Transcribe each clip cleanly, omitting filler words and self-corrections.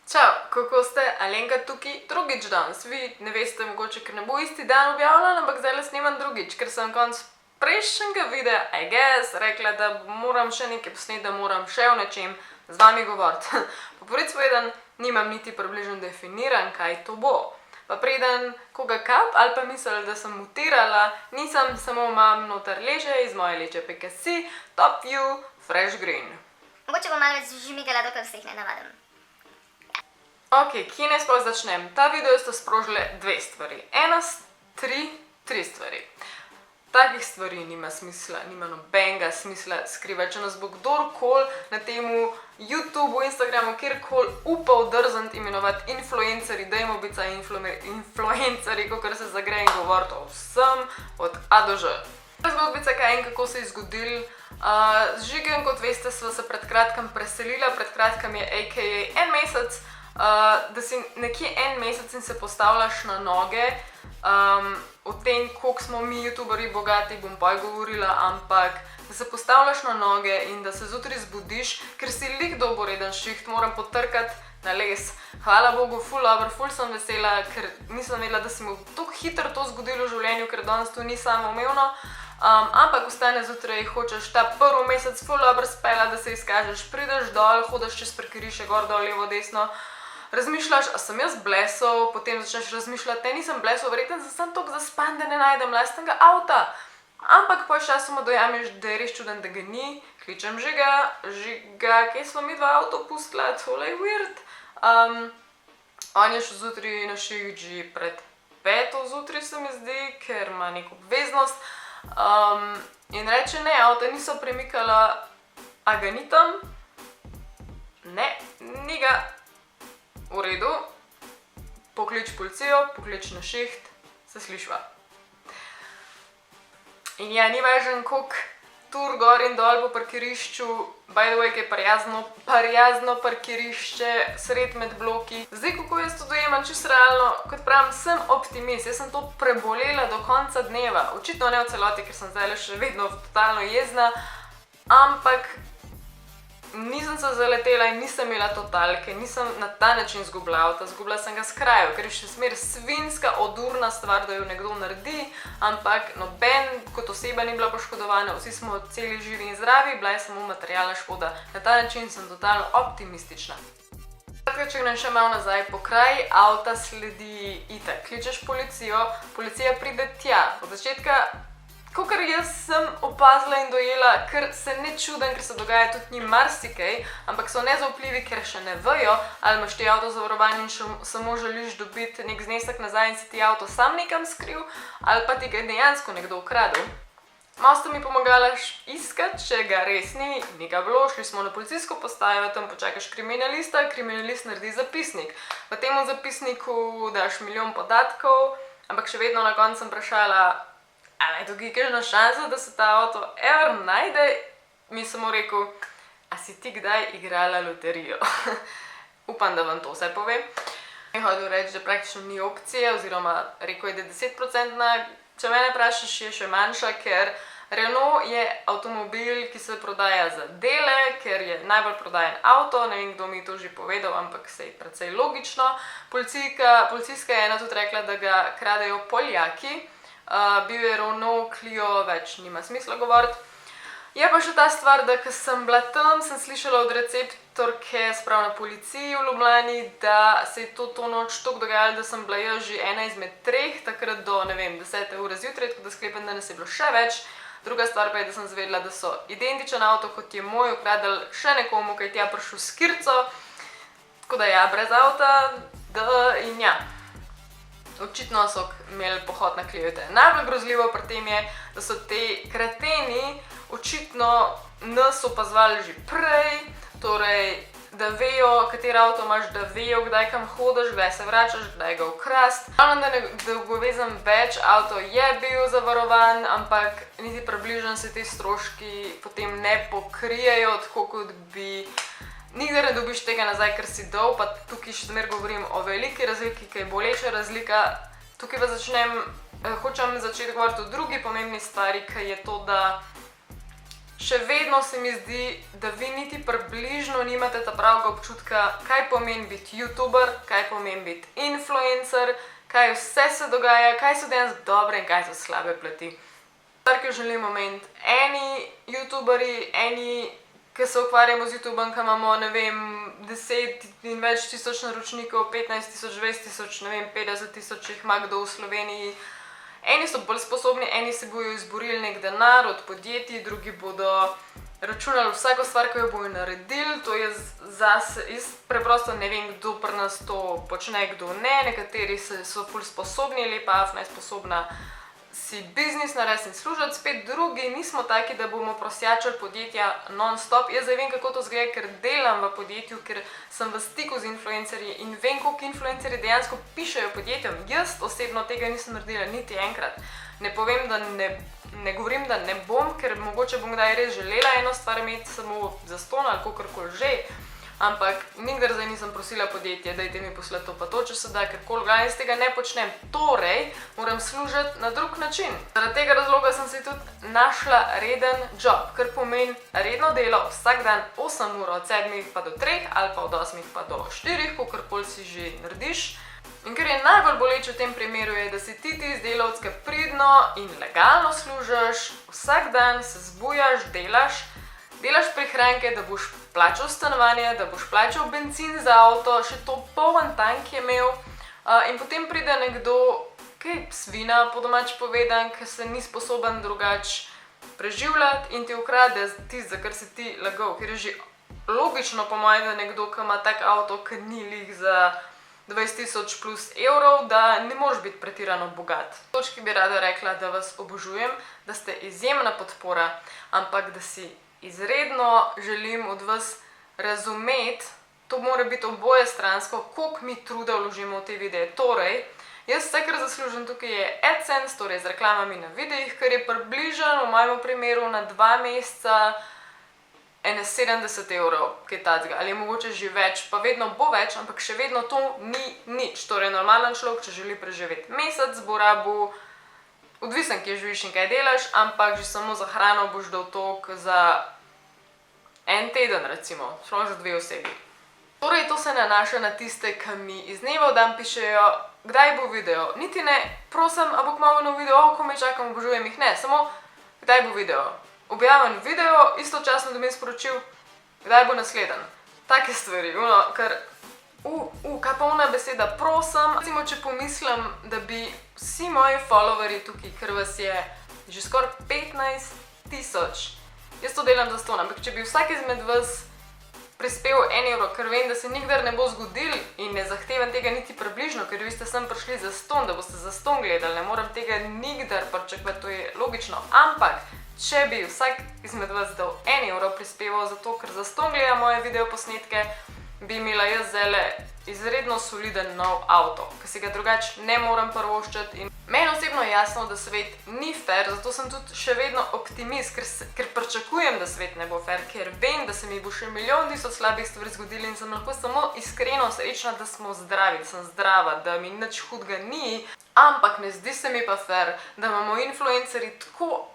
Čau, kako ste? Alenka tukaj drugič danes. Vi ne veste, mogoče, ker ne bo isti dan objavljen, ampak zdaj le snemam drugič, ker sem konc prejšnjega videa, I guess, rekla, da moram še nekaj posneti, da moram še o nečem z vami govoriti. Po prvič povedan, nimam niti približno definiran, kaj to bo. Pa preden koga kap ali pa misel, da sem mutirala, nisem, samo imam noter leže iz moje leče.si, top view, fresh green. Mogoče bom malo več žmigala, dokler se jih ne navadim. Ok, kje naj sploh začnem? Ta video sta sprožile dve stvari. Tri stvari. Takih stvari nima smisla, nima nobenega smisla skrivati. Če nas bo kdorkoli na temu YouTubeu, Instagramu, kjerkoli upal drzniti imenovati influencerji, dajmo biti influencerji, kakor se zagre in govoriti o vsem od A do Ž. Zgodbica, kaj in kako se je zgodil. Z Žigem, kot veste, sva se pred kratkim preselila, pred kratkim je aka en mesec, da si nekje en mesec in se postavljaš na noge. O tem, koliko smo mi youtuberji bogati, bom pa govorila, ampak da se postavljaš na noge in da se zjutraj zbudiš, ker si lih doboreden šiht, moram potrkati na les. Hvala Bogu, ful dobro, ful sem vesela, ker nisem vedela, da se mi tako hitro to zgodilo v življenju, ker danes to ni samoumevno. Ampak ostane zjutraj, hočeš ta prvi mesec ful dobro spela, da se izkažeš, prideš dol, hodiš čez parkirišče, gor dol, levo, desno. Razmišljaš, a sem jaz blesel, potem začneš razmišljati, nisem blesel, verjetno sem toliko zaspan, da ne najdem lastnega avta. Ampak po časoma dojamiš, da je res čuden, da ga ni, kličem Žiga, kje smo mi dva avto pustila, tole je weird. On je šel zjutraj na šiht že pred 5 zjutraj, se mi zdi, ker ima neko obveznost. In reče, ne, avta niso premikala, a ga ni tam? Ne, ni ga. V redu, poklič policijo, poklič na šiht, se slišva. In ja, ni važno, koliko tur gor in dol po parkirišču, by the way, ki je prijazno parkirišče, sred med bloki. Zdaj, kako jaz to dojemam čisto realno, kot pravim, sem optimist, jaz sem to prebolela do konca dneva. Očitno ne v celoti, ker sem zdaj še vedno totalno jezna, ampak nisem se zaletela in nisem imela totalke, nisem na ta način zgubila avta, zgubila sem ga s krajev, ker je še smer svinska, odurna stvar, da jo nekdo naredi, ampak noben kot oseba ni bila poškodovana, vsi smo celi živi in zdravi, bila je samo materialna škoda. Na ta način sem totalno optimistična. Če grem še malo nazaj po kraj, avta sledi itak. Kličeš policijo, policija pride tja. Od začetka, kakor jaz sem opazila in dojela, ker se ne čudim, ker se dogaja tudi njim marsikaj, ampak so nezaupljivi, ker še ne vejo, ali imaš ti avto zavarovan in samo želiš dobiti nek znesek nazaj in si ti avto sam nekam skril, ali pa ti ga dejansko nekdo ukradel. Malo ste mi pomagala iskati, če ga res ni ga bilo, šli smo na policijsko postajo, tam počakaš kriminalista, kriminalist naredi zapisnik. V tem zapisniku daš milijon podatkov, ampak še vedno na koncu sem vprašala, ali je tukaj kakšna šansa, da se ta avto ever najde? Mi je samo rekel, a si ti kdaj igrala loterijo? Upam, da vam to vse povem. Je hodil reči, da praktično ni opcije, oziroma rekel je, da je 10%, če mene vprašaš, je še manjša, ker Renault je avtomobil, ki se prodaja za dele, ker je najbolj prodajen avto, ne vem, kdo mi je to že povedal, ampak se je precej logično. Policijska je ena tudi rekla, da ga kradejo Poljaki. Bil je Renault Clio, več nima smisla govoriti. Je pa še ta stvar, da ko sem bila tam, sem slišala od receptorke sprav na policiji v Ljubljani, da se je to noč toliko dogajalo, da sem bila jaz že ena izmed 3, takrat do, ne vem, 10 ure zjutraj, tako da sklepam, da nas je bilo še več. Druga stvar pa je, da sem zvedela, da so identičen avto, kot je moj, ukradli še nekomu, kaj tja prišel s kirco. Tako da ja, brez avta, in ja. Očitno so imeli pohod na klevete. Najbolj grozljivo pri tem je, da so te kreteni očitno nas opazovali že prej, torej, da vejo, katero avto imaš, da vejo, kdaj kam hodiš, kdaj se vračaš, kdaj ga ukrast. Ravno da ne dolgovezam več, avto je bil zavarovan, ampak niti približno se te stroški potem ne pokrijejo, tako kot bi. Nikdar ne dobiš tega nazaj, ker si dol, pa tukaj še zmer govorim o veliki razliki, ki je boleča razlika. Tukaj pa hočem začeti govoriti o drugi pomembni stvari, ki je to, da še vedno se mi zdi, da vi niti približno nimate ta pravega občutka, kaj pomeni biti youtuber, kaj pomeni biti influencer, kaj vse se dogaja, kaj so dejansko dobre in kaj so slabe plati. Stvar, ki jo želim omeniti, eni youtuberi, eni, ki se ukvarjamo z YouTubem, ki imamo, ne vem, 10 in več tisoč naročnikov, 15 tisoč, 20 tisoč, ne vem, 50 tisoč jih ima kdo v Sloveniji. Eni so bolj sposobni, eni se bojo izborili nek denar od podjetij, drugi bodo računali vsako stvar, ki jo bojo naredili. To je zase, jaz preprosto ne vem, kdo pri nas to počne, kdo ne. Nekateri so ful sposobni, lepa afna je sposobna si biznis narediti in služiti, spet drugi nismo taki, da bomo prosjačali podjetja non-stop. Jaz zdaj vem, kako to zgleda, ker delam v podjetju, ker sem v stiku z influencerji in vem, koliko influencerji dejansko pišejo podjetjem. Jaz osebno tega nisem naredila niti enkrat. Ne povem, da ne govorim, da ne bom, ker mogoče bom kdaj res želela eno stvar imeti samo zastonj ali kakorkoli že. Ampak nikdar zdaj nisem prosila podjetje, dajte mi poslati to pa to, če se da, kerkoli jaz tega ne počnem. Torej, moram služiti na drug način. Zaradi tega razloga sem si tudi našla reden job, kar pomeni redno delo vsak dan 8 ur od 7 pa do 3 ali pa od 8 pa do 4, kakorkoli si že narediš. In kar je najbolj boleče v tem primeru je, da si ti izdelavec, ki pridno in legalno služiš, vsak dan se zbujaš, delaš prihranke, da boš plačal stanovanje, da boš plačal bencin za avto, še to poln tank je imel. In potem pride nekdo, kaj svina po domač povedan, ki se ni sposoben drugače preživljati in ti ukrade tisto, za kar si ti lagal. Ker je že logično po mojem, da nekdo, ki ima tak avto, ki ni lih za 20 tisoč plus evrov, da ne moreš biti pretirano bogat. V točki bi rada rekla, da vas obožujem, da ste izjemna podpora, ampak da si izredno želim od vas razumeti, to mora biti oboje stransko, koliko mi truda vložimo v te videe. Torej, jaz vse, kar zaslužim tukaj je AdSense, torej z reklamami na videih, kar je približno v mojem primeru na 2 meseca 70 evrov, kaj tacga, ali je mogoče že več, pa vedno bo več, ampak še vedno to ni nič. Torej, normalen človek, če želi preživeti mesec, bo rabil, odvisen, kje živiš in kaj delaš, ampak že samo za hrano boš dal toliko za en teden, recimo, sploh za 2 osebi. Torej, to se nanaša na tiste, ki mi iz dneva v dan pišejo, kdaj bo video. Niti ne, prosim, a bo kmalu nov video, ko me čakam, obožujem jih, ne, samo kdaj bo video. Objavim video, istočasno dobim sporočil, kdaj bo nasleden. Take stvari, ker, kaj pa ona beseda, prosim. Recimo, če pomislim, da bi vsi moji followerji tukaj, ker vas je že skoraj 15 tisoč, jaz to delam za ston, ampak če bi vsak izmed vas prispel 1 evro, ker vem, da se nikdar ne bo zgodil in ne zahtevam tega niti približno, ker vi ste sem prišli za ston, da boste za ston gledali, ne moram tega nikdar pričakovati, to je logično, ampak če bi vsak izmed vas dal 1 evro prispeval zato, ker za ston gleda moje videoposnetke, bi imela jaz zdajle izredno soliden nov avto, ki si ga drugače ne moram privoščiti. In meni osebno je jasno, da svet ni fair, zato sem tudi še vedno optimist, ker pričakujem, da svet ne bo fair, ker vem, da se mi bo še milijon tisoč slabih stvari zgodili in sem lahko samo iskreno srečna, da smo zdravi, da sem zdrava, da mi nič hudega ni, ampak ne zdi se mi pa fair, da imamo influencerji tako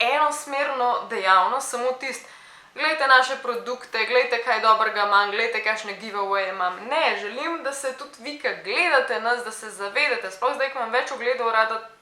enosmerno dejavnost, samo tisto, glejte naše produkte, glejte kaj dobrega imam, glejte kakšne giveaway imam. Ne, želim, da se tudi vi, ki gledate nas, da se zavedate, sploh zdaj, ko imam več ogledov,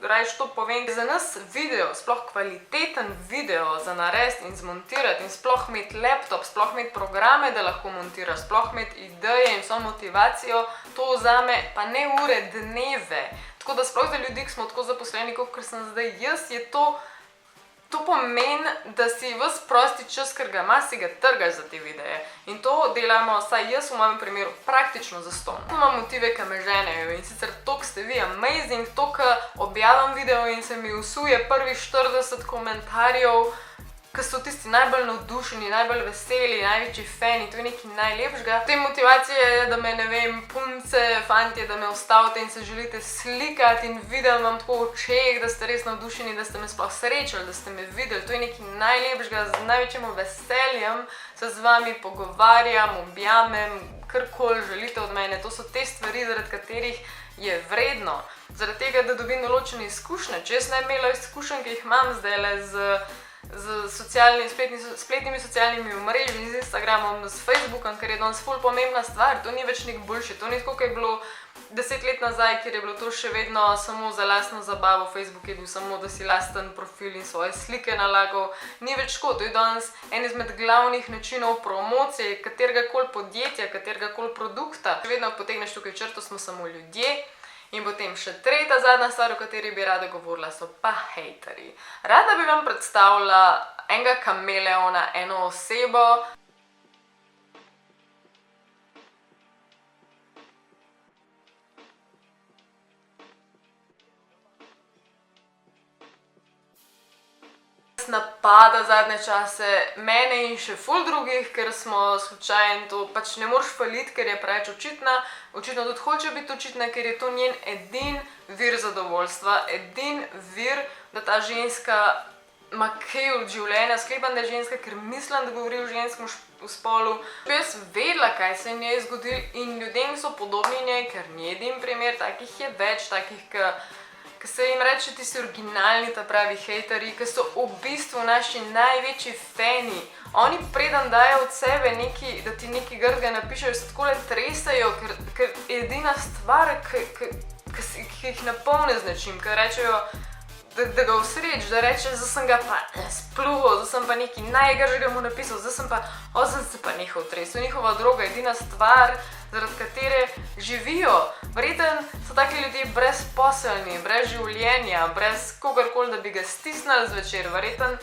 rajš to povem. Za nas video, sploh kvaliteten video za narediti in zmontirati in sploh imeti laptop, sploh imeti programe, da lahko montiraš, sploh imeti ideje in vso motivacijo, to vzame pa ne ure, dneve. Tako da sploh za ljudi, ki smo tako zaposleni, kot sem zdaj jaz, je to pomeni, da si ves prosti čas, ker ga ima, si ga trgaš za te videe. In to delamo, saj jaz v mojem primeru, praktično za ston. Imam motive, ki me ženejo in sicer to, ki ste vi amazing, to, ki objavim video in se mi usuje prvih 40 komentarjev, ki so tisti najbolj navdušeni, najbolj veseli, največji fani, to je nekaj najlepšega. Te motivacije je, da me, ne vem, punce, fantje, da me ustavite in se želite slikati in vidim vam tako v očeh, da ste res navdušeni, da ste me sploh srečali, da ste me videli. To je nekaj najlepšega, z največjim veseljem se z vami pogovarjam, objamem, karkoli želite od mene. To so te stvari, zaradi katerih je vredno. Zaradi tega, da dobim določene izkušnje. Če jaz ne bi imela izkušenj, ki jih imam zdajle z z spletnimi socialnimi omrežji, z Instagramom, s Facebookom, ker je danes ful pomembna stvar, to ni več nek boljši, to ni tako, kot je bilo 10 let nazaj, ker je bilo to še vedno samo za lastno zabavo, Facebook je bil samo, da si lasten profil in svoje slike nalagal, ni več tako, to je danes en izmed glavnih načinov promocije kateregakoli podjetja, kateregakoli produkta. Še vedno potegneš tukaj črto, smo samo ljudje. In potem še tretja zadnja stvar, o kateri bi rada govorila, so pa hejterji. Rada bi vam predstavila enega kameleona, eno osebo. Napada zadnje čase mene in še ful drugih, ker smo slučajno to pač ne moreš faliti, ker je preveč očitna. Očitno tudi hoče biti očitna, ker je to njen edin vir zadovoljstva, edin vir, da ta ženska ima kaj od življenja. Sklepam, da je ženska, ker mislim, da govori o ženskem spolu. Jaz vedela, kaj se je njej zgodilo in ljudem so podobni njej, ker ni edin primer, takih je več, takih, ki se jim reče, ti si originalni, ta pravi hejterji, ki so v bistvu naši največji fani. Oni preden dajo od sebe neki, da ti nekaj grdega napišejo, se takole tresajo, ker edina stvar, ki jih napolne z nečim, ki rečejo, da ga osreč, da reče, zdaj sem ga pa spluval, zdaj sem pa nekaj najgržega mu napisal, zdaj sem se pa nehal tresel. Njihova droga, edina stvar, zaradi katere živijo. Verjetno so taki ljudje brezposelni, brez življenja, brez kogarkoli, da bi ga stisnili zvečer. Verjetno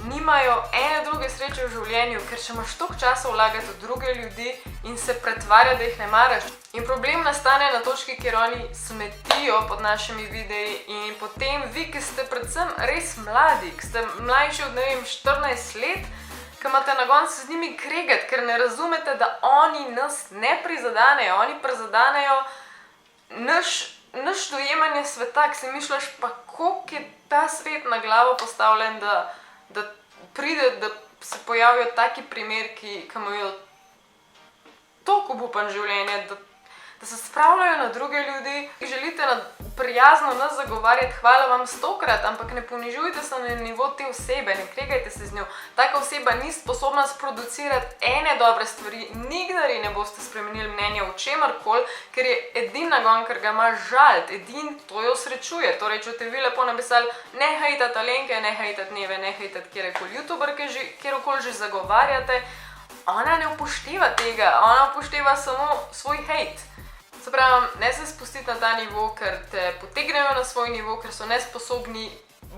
nimajo ene druge sreče v življenju, ker če imaš toliko časa vlagati v druge ljudi in se pretvarja, da jih ne maraš. In problem nastane na točki, kjer oni smetijo pod našimi videi in potem vi, ki ste predvsem res mladi, ki ste mlajši od, ne vem, 14 let, ki imate nagon se z njimi kregati, ker ne razumete, da oni nas ne prizadanejo, oni prizadanejo naš dojemanje sveta, ki si misliš, pa koliko je ta svet na glavo postavljen, da pride, da se pojavijo taki primeri, ki imajo toliko obupan življenje, da se spravljajo na druge ljudi, ki želite prijazno nas zagovarjati, hvala vam 100-krat, ampak ne ponižujte se na nivo te osebe, ne kregajte se z njo. Taka oseba ni sposobna sproducirati ene dobre stvari, nikdar ne boste spremenili mnenja o čemarkoli, ker je edin nagon, ker ga ima žalt, edin to jo srečuje. Torej, če te vi lepo napisali, ne hejtati Alenke, ne hejtati Neve, ne hejtati kjerkoli youtuberke, kjerkoli že zagovarjate, ona ne upošteva tega, ona upošteva samo svoj hejt. Se pravi, ne se spustiti na ta nivo, ker te potegnejo na svoj nivo, ker so nesposobni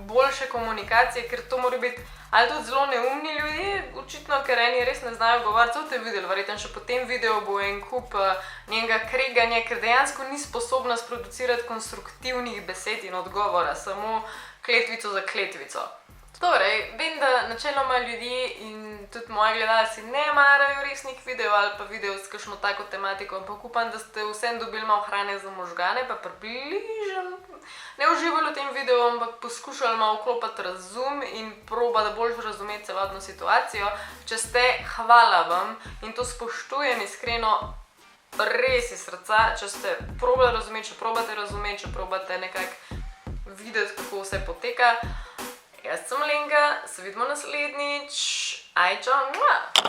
boljše komunikacije, ker to mora biti ali tudi zelo neumni ljudje, očitno, ker eni res ne znajo govoriti, so te videli, verjetno še po tem videu bo en kup njenega kreganja, ker dejansko ni sposobna sproducirati konstruktivnih besed in odgovora, samo kletvico za kletvico. Torej, vem, da načeloma ljudje in tudi moji gledalci ne marajo resnih videov ali pa videov s kakšno tako tematiko, ampak upam, da ste vsem dobili malo hrane za možgane, pa približno ne uživali v tem videu, ampak poskušali malo vklopiti razum in probati bolj razumeti celotno situacijo. Če ste, hvala vam in to spoštujem iskreno, res iz srca, če ste probali razumeti, če probate razumeti, če probate nekako videti, kako vse poteka. Jaz sem Alenka, se vidimo naslednjič. Aj, čau!